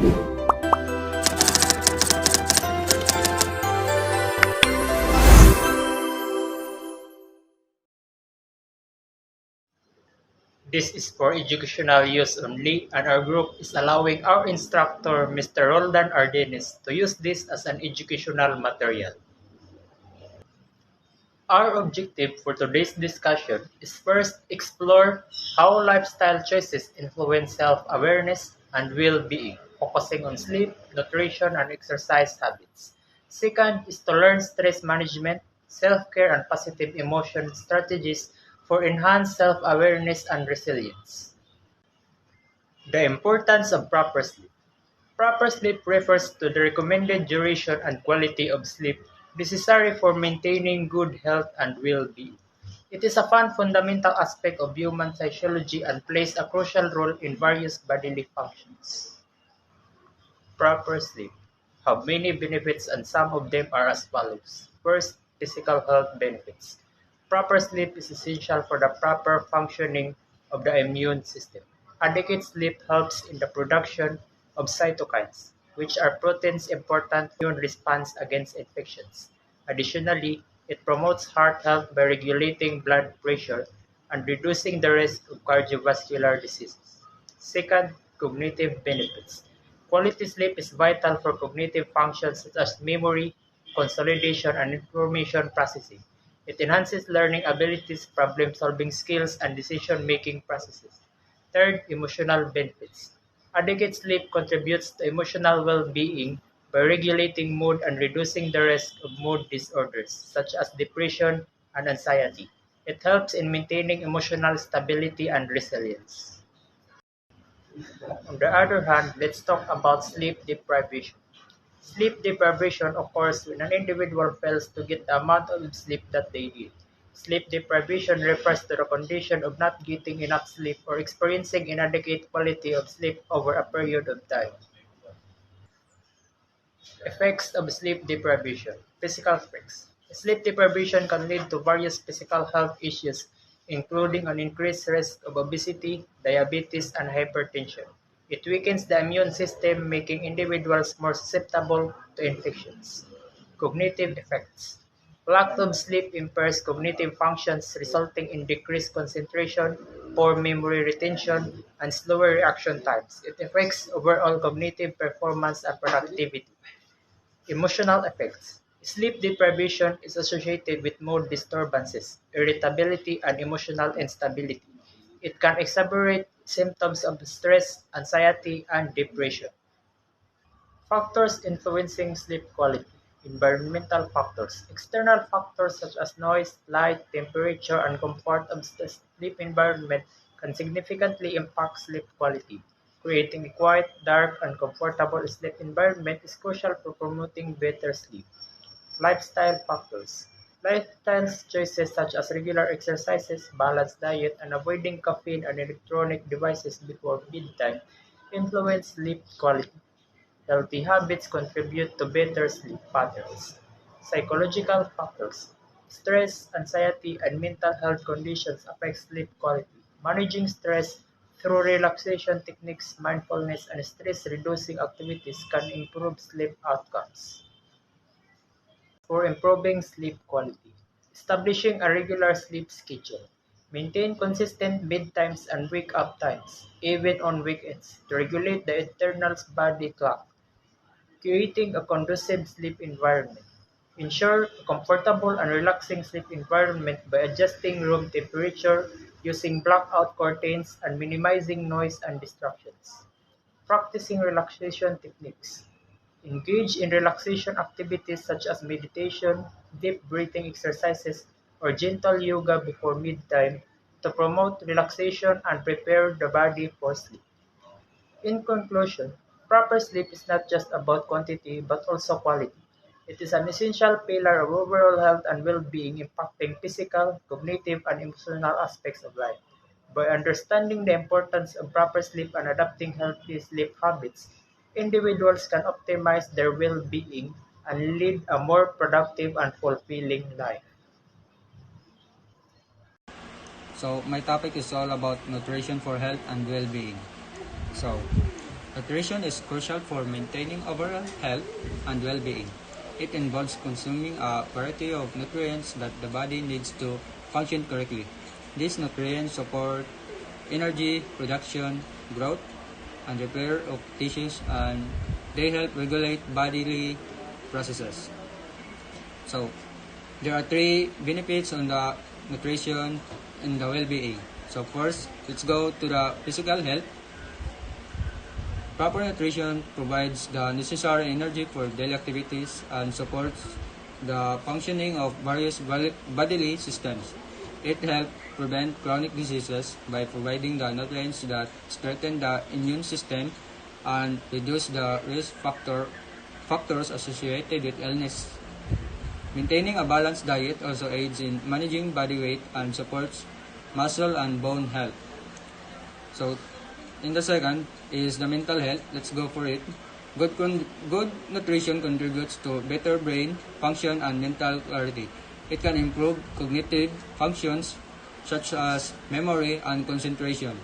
This is for educational use only, and our group is allowing our instructor, Mr. Roldan Ardenes, to use this as an educational material. Our objective for today's discussion is first explore how lifestyle choices influence self-awareness and well-being, focusing on sleep, nutrition, and exercise habits. Second is to learn stress management, self-care, and positive emotion strategies for enhanced self-awareness and resilience. The importance of proper sleep. Proper sleep refers to the recommended duration and quality of sleep necessary for maintaining good health and well-being. It is a fundamental aspect of human physiology and plays a crucial role in various bodily functions. Proper sleep have many benefits, and some of them are as follows. First, physical health benefits. Proper sleep is essential for the proper functioning of the immune system. Adequate sleep helps in the production of cytokines, which are proteins important for immune response against infections. Additionally, it promotes heart health by regulating blood pressure and reducing the risk of cardiovascular diseases. Second, cognitive benefits. Quality sleep is vital for cognitive functions such as memory, consolidation, and information processing. It enhances learning abilities, problem-solving skills, and decision-making processes. Third, emotional benefits. Adequate sleep contributes to emotional well-being by regulating mood and reducing the risk of mood disorders such as depression and anxiety. It helps in maintaining emotional stability and resilience. On the other hand, let's talk about sleep deprivation. Sleep deprivation occurs when an individual fails to get the amount of sleep that they need. Sleep deprivation refers to the condition of not getting enough sleep or experiencing inadequate quality of sleep over a period of time. Effects of sleep deprivation. Physical effects. Sleep deprivation can lead to various physical health issues, including an increased risk of obesity, diabetes, and hypertension. It weakens the immune system, making individuals more susceptible to infections. Cognitive effects. Lack of sleep impairs cognitive functions, resulting in decreased concentration, poor memory retention, and slower reaction times. It affects overall cognitive performance and productivity. Emotional effects. Sleep deprivation is associated with mood disturbances, irritability, and emotional instability. It can exacerbate symptoms of stress, anxiety, and depression. Factors influencing sleep quality. Environmental factors. External factors such as noise, light, temperature, and comfort of the sleep environment can significantly impact sleep quality. Creating a quiet, dark, and comfortable sleep environment is crucial for promoting better sleep. Lifestyle factors. Lifestyle choices such as regular exercises, balanced diet, and avoiding caffeine and electronic devices before bedtime influence sleep quality. Healthy habits contribute to better sleep patterns. Psychological factors. Stress, anxiety, and mental health conditions affect sleep quality. Managing stress through relaxation techniques, mindfulness, and stress-reducing activities can improve sleep outcomes. For improving sleep quality, establishing a regular sleep schedule. Maintain consistent bedtimes and wake-up times, even on weekends, to regulate the internal body clock. Creating a conducive sleep environment. Ensure a comfortable and relaxing sleep environment by adjusting room temperature, using blackout curtains, and minimizing noise and distractions. Practicing relaxation techniques. Engage in relaxation activities such as meditation, deep breathing exercises, or gentle yoga before bedtime to promote relaxation and prepare the body for sleep. In conclusion, proper sleep is not just about quantity but also quality. It is an essential pillar of overall health and well-being, impacting physical, cognitive, and emotional aspects of life. By understanding the importance of proper sleep and adopting healthy sleep habits, individuals can optimize their well-being and lead a more productive and fulfilling life. So my topic is all about nutrition for health and well-being. So Nutrition is crucial for maintaining overall health and well-being. It involves consuming a variety of nutrients that the body needs to function correctly. These nutrients support energy production, growth, and repair of tissues, and they help regulate bodily processes. So, there are three benefits on the nutrition and the well-being. So first, let's go to the physical health. Proper nutrition provides the necessary energy for daily activities and supports the functioning of various bodily systems. It helps prevent chronic diseases by providing the nutrients that strengthen the immune system and reduce the factors associated with illness. Maintaining a balanced diet also aids in managing body weight and supports muscle and bone health. So, in the second is the mental health. Let's go for it. Good nutrition contributes to better brain function and mental clarity. It can improve cognitive functions such as memory and concentration.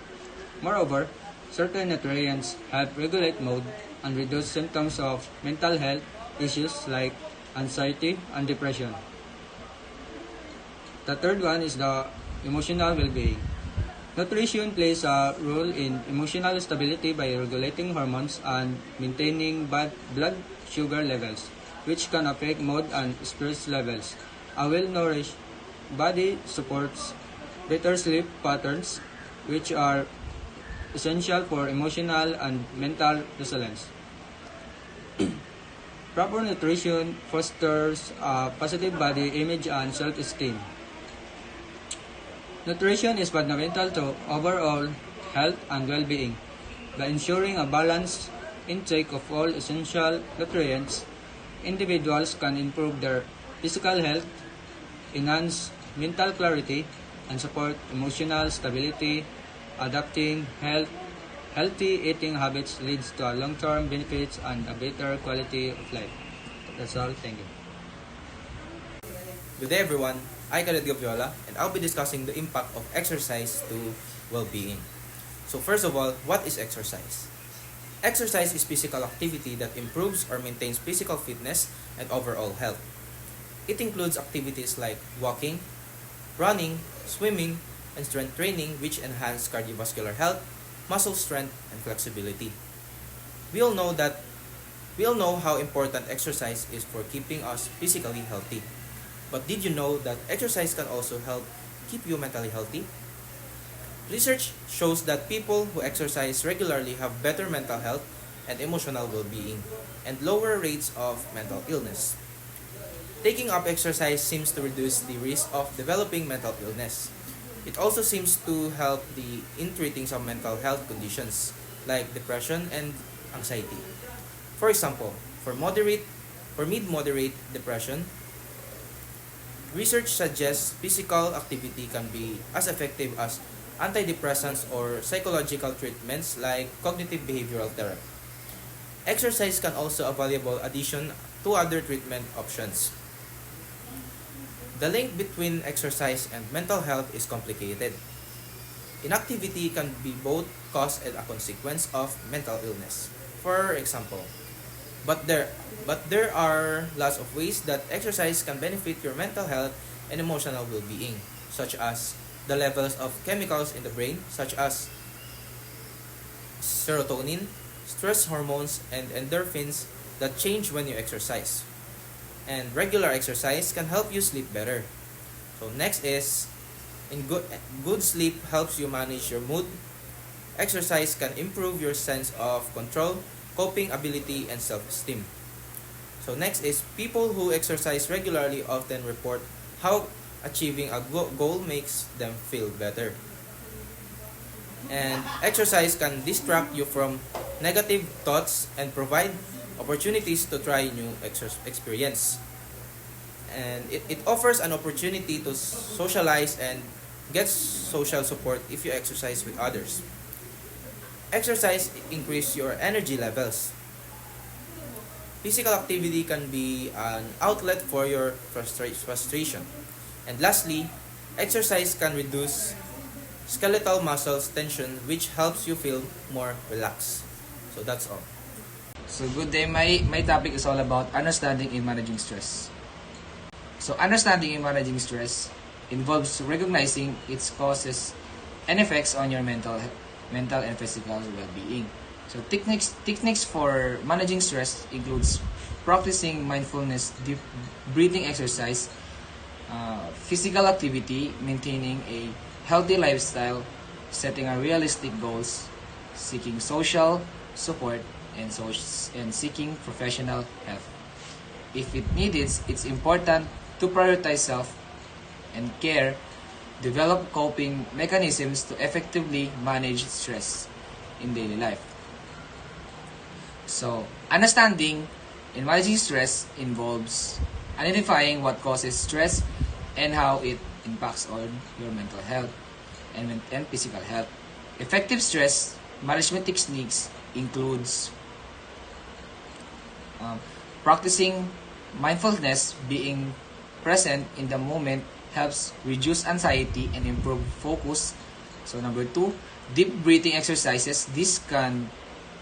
Moreover, certain nutrients help regulate mood and reduce symptoms of mental health issues like anxiety and depression. The third one is the emotional well-being. Nutrition plays a role in emotional stability by regulating hormones and maintaining blood sugar levels, which can affect mood and stress levels. A well-nourished body supports better sleep patterns, which are essential for emotional and mental resilience. Proper nutrition fosters a positive body image and self-esteem. Nutrition is fundamental to overall health and well-being. By ensuring a balanced intake of all essential nutrients, individuals can improve their physical health, enhance mental clarity, and support emotional stability. Adopting healthy eating habits leads to long-term benefits and a better quality of life. That's all. Thank you. Good day everyone, I'm Khaled Gaviola and I'll be discussing the impact of exercise to well-being. So first of all, what is exercise? Exercise is physical activity that improves or maintains physical fitness and overall health. It includes activities like walking, running, swimming, and strength training which enhance cardiovascular health, muscle strength, and flexibility. We all know how important exercise is for keeping us physically healthy. But did you know that exercise can also help keep you mentally healthy? Research shows that people who exercise regularly have better mental health and emotional well-being and lower rates of mental illness. Taking up exercise seems to reduce the risk of developing mental illness. It also seems to help in treating some mental health conditions like depression and anxiety. For example, for mid-moderate depression, research suggests physical activity can be as effective as antidepressants or psychological treatments like cognitive behavioral therapy. Exercise can also a valuable addition to other treatment options. The link between exercise and mental health is complicated. Inactivity can be both cause and a consequence of mental illness. For example, but there are lots of ways that exercise can benefit your mental health and emotional well-being, such as the levels of chemicals in the brain, such as serotonin, stress hormones, and endorphins that change when you exercise. And regular exercise can help you sleep better. So next is, good sleep helps you manage your mood. Exercise can improve your sense of control, coping ability, and self-esteem. So next is, people who exercise regularly often report how achieving a goal makes them feel better. And exercise can distract you from negative thoughts and provide opportunities to try new experience. And it offers an opportunity to socialize and get social support if you exercise with others. Exercise increase your energy levels. Physical activity can be an outlet for your frustration. And lastly, exercise can reduce skeletal muscles tension, which helps you feel more relaxed. So that's all. So good day, my topic is all about understanding and managing stress. So understanding and managing stress involves recognizing its causes and effects on your mental and physical well-being. So techniques for managing stress includes practicing mindfulness, deep breathing exercise, physical activity, maintaining a healthy lifestyle, setting a realistic goals, seeking social support, and seeking professional help. If it needed, it's important to prioritize self and care, develop coping mechanisms to effectively manage stress in daily life. So, understanding and managing stress involves identifying what causes stress and how it impacts on your mental health and physical health. Effective stress management techniques includes practicing mindfulness, being present in the moment helps reduce anxiety and improve focus. So number 2, deep breathing exercises. This can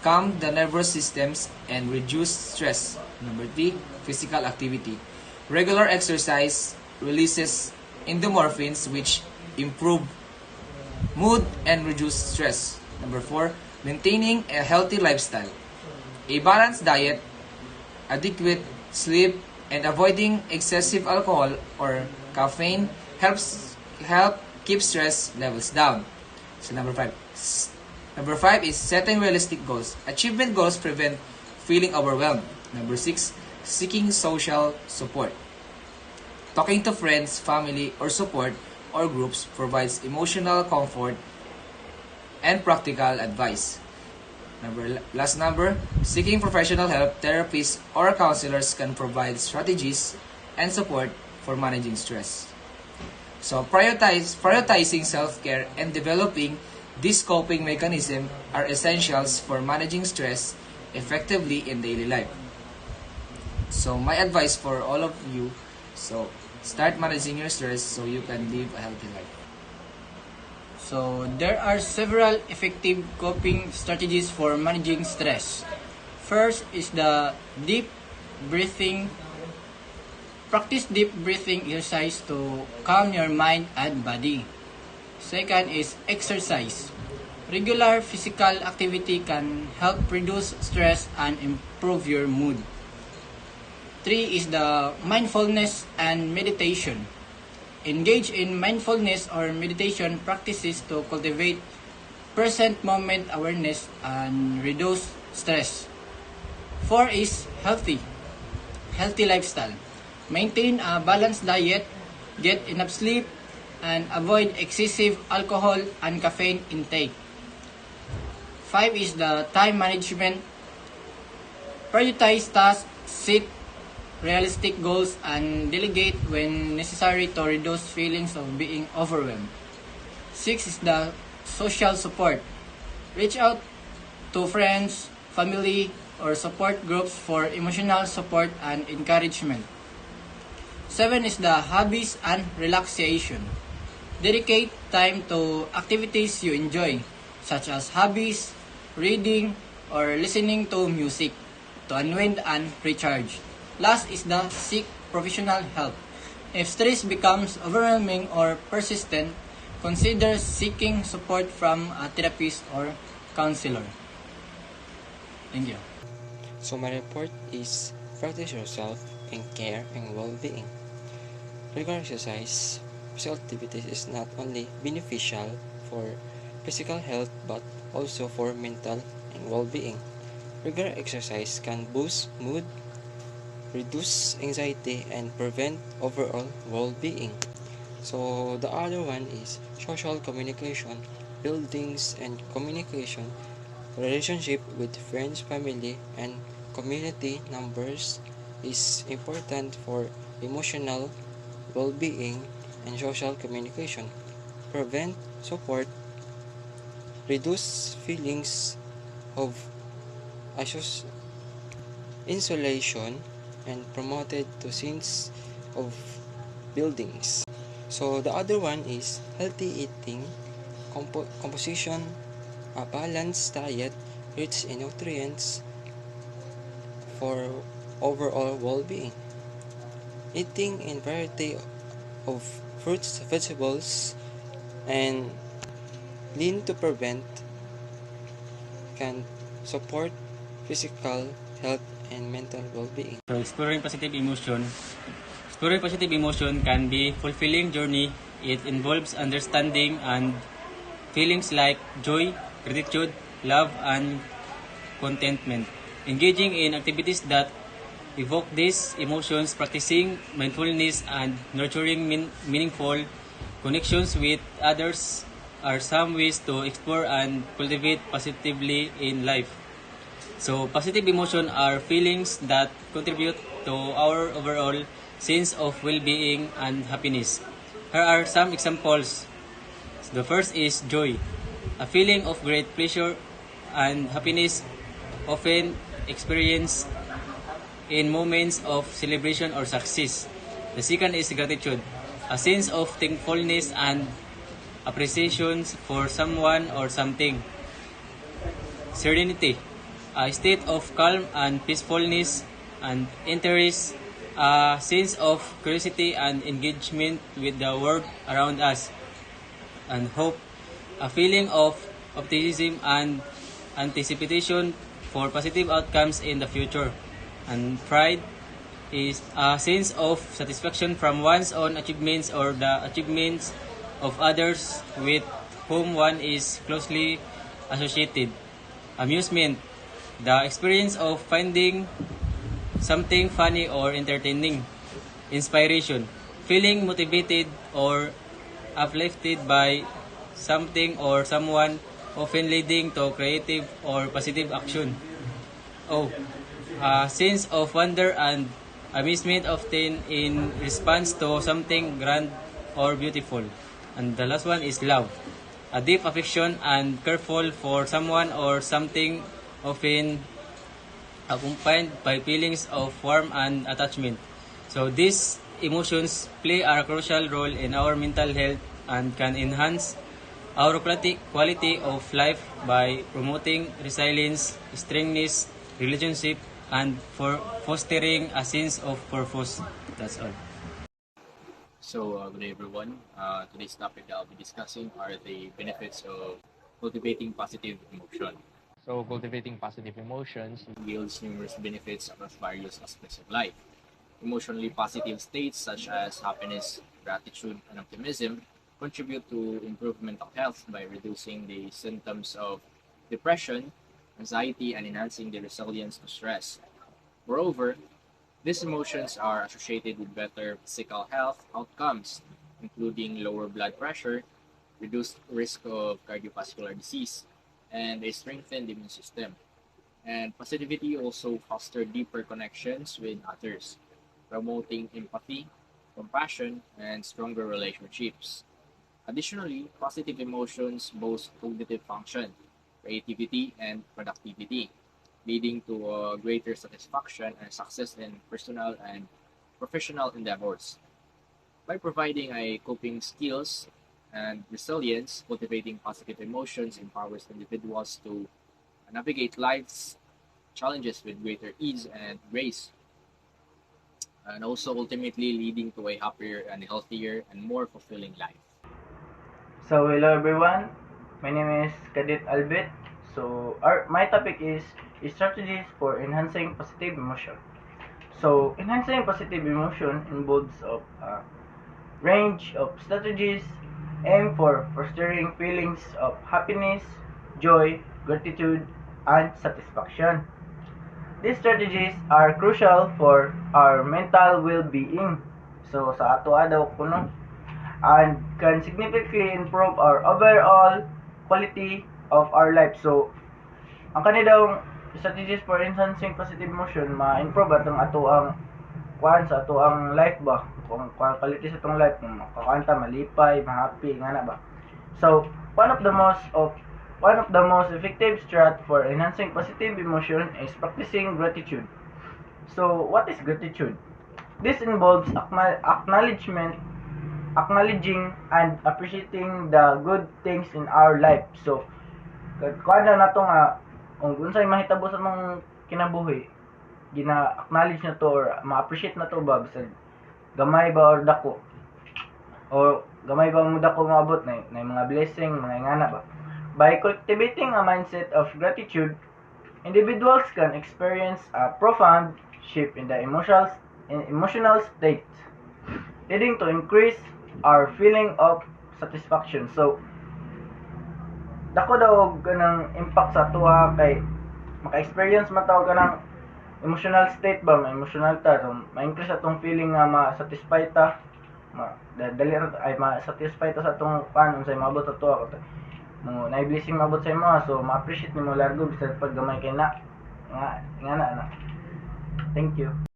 calm the nervous systems and reduce stress. Number 3, physical activity. Regular exercise releases endorphins which improve mood and reduce stress. Number 4, maintaining a healthy lifestyle. A balanced diet, adequate sleep, and avoiding excessive alcohol or caffeine help keep stress levels down. So number 5 is setting realistic goals. Achievement goals prevent feeling overwhelmed. Number 6, seeking social support. Talking to friends, family, or support or groups provides emotional comfort and practical advice. Last number, seeking professional help. Therapists or counselors can provide strategies and support for managing stress. So prioritizing self-care and developing these coping mechanisms are essentials for managing stress effectively in daily life. So my advice for all of you, so start managing your stress so you can live a healthy life. So, there are several effective coping strategies for managing stress. First is the deep breathing. Practice deep breathing exercise to calm your mind and body. Second is exercise. Regular physical activity can help reduce stress and improve your mood. 3 is the mindfulness and meditation. Engage in mindfulness or meditation practices to cultivate present moment awareness and reduce stress. 4 is healthy lifestyle. Maintain a balanced diet, get enough sleep, and avoid excessive alcohol and caffeine intake. 5 is the time management. Prioritize tasks, set realistic goals, and delegate when necessary to reduce feelings of being overwhelmed. 6 is the social support. Reach out to friends, family, or support groups for emotional support and encouragement. 7 is the hobbies and relaxation. Dedicate time to activities you enjoy, such as hobbies, reading, or listening to music to unwind and recharge. Last is the seek professional help. If stress becomes overwhelming or persistent, consider seeking support from a therapist or counselor. Thank you. So my report is practice yourself in care and well-being. Regular exercise, physical activities is not only beneficial for physical health but also for mental and well-being. Regular exercise can boost mood, reduce anxiety, and prevent overall well-being. So the other one is social communication, buildings and communication, relationship with friends, family, and community members is important for emotional well-being and social communication. Prevent, support, reduce feelings of isolation, and promoted to sense of buildings. So the other one is healthy eating, composition, a balanced diet, rich in nutrients for overall well-being. Eating a variety of fruits, vegetables, and lean to prevent can support physical health and mental well-being. So exploring positive emotion can be fulfilling journey. It involves understanding and feelings like joy, gratitude, love, and contentment. Engaging in activities that evoke these emotions, practicing mindfulness, and nurturing meaningful connections with others are some ways to explore and cultivate positively in life. So, positive emotion are feelings that contribute to our overall sense of well-being and happiness. Here are some examples. The first is joy, a feeling of great pleasure and happiness often experienced in moments of celebration or success. The second is gratitude, a sense of thankfulness and appreciation for someone or something. Serenity, a state of calm and peacefulness and interest, a sense of curiosity and engagement with the world around us. And hope, a feeling of optimism and anticipation for positive outcomes in the future. And pride is a sense of satisfaction from one's own achievements or the achievements of others with whom one is closely associated. Amusement, the experience of finding something funny or entertaining. Inspiration, feeling motivated or uplifted by something or someone, often leading to creative or positive action. Oh, a sense of wonder and amusement often in response to something grand or beautiful. And the last one is love, a deep affection and careful for someone or something, often accompanied by feelings of warmth and attachment. So these emotions play a crucial role in our mental health and can enhance our quality of life by promoting resilience, strengthness, relationship, and for fostering a sense of purpose. That's all. So, good day everyone. Today's topic that I'll be discussing are the benefits of cultivating positive emotion. So, cultivating positive emotions yields numerous benefits across various aspects of life. Emotionally positive states such as happiness, gratitude, and optimism contribute to improved mental health by reducing the symptoms of depression, anxiety, and enhancing the resilience to stress. Moreover, these emotions are associated with better physical health outcomes, including lower blood pressure, reduced risk of cardiovascular disease, and a strengthened immune system. And positivity also fosters deeper connections with others, promoting empathy, compassion, and stronger relationships. Additionally, positive emotions boost cognitive function, creativity, and productivity, leading to greater satisfaction and success in personal and professional endeavors. By providing a coping skills and resilience, cultivating positive emotions empowers individuals to navigate life's challenges with greater ease and grace, and also ultimately leading to a happier and healthier and more fulfilling life. So hello everyone, my name is Cadet Albert. So my topic is strategies for enhancing positive emotion. So enhancing positive emotion involves a range of strategies aimed for fostering feelings of happiness, joy, gratitude, and satisfaction. These strategies are crucial for our mental well-being. So sa ato daw kuno and can significantly improve our overall quality of our life. So, ang kanidang strategies for enhancing positive emotion, ma-improve atong ato ang kuan sa ato ang life ba? Kung quality sa atong life, kung makakanta, malipay, mahappy, ngana ba? So, one of the most effective strat for enhancing positive emotion is practicing gratitude. So, what is gratitude? This involves acknowledging and appreciating the good things in our life. So, kuan na nato nga unsay mahitabo sa mong kinabuhi, gina-acknowledge na to or ma-appreciate na to ba bisag gamay ba or dako, o gamay ba mo dako maabot na mga blessing, mga ingana ba. By cultivating a mindset of gratitude, individuals can experience a profound shift in the emotional state, leading to increase our feeling of satisfaction. So dako daw ganang impact sa tuwa kay maka-experience man taw ganang emotional state ba, may emotional ta, so ma-increase atong feeling nga ma-satisfy ta, dali ay ma-satisfy ta sa atong panon sa maabot ato ako mo na blessing maabot sa imo, so ma-appreciate nimo largo bisag pag gamay kay na nga na. Thank you.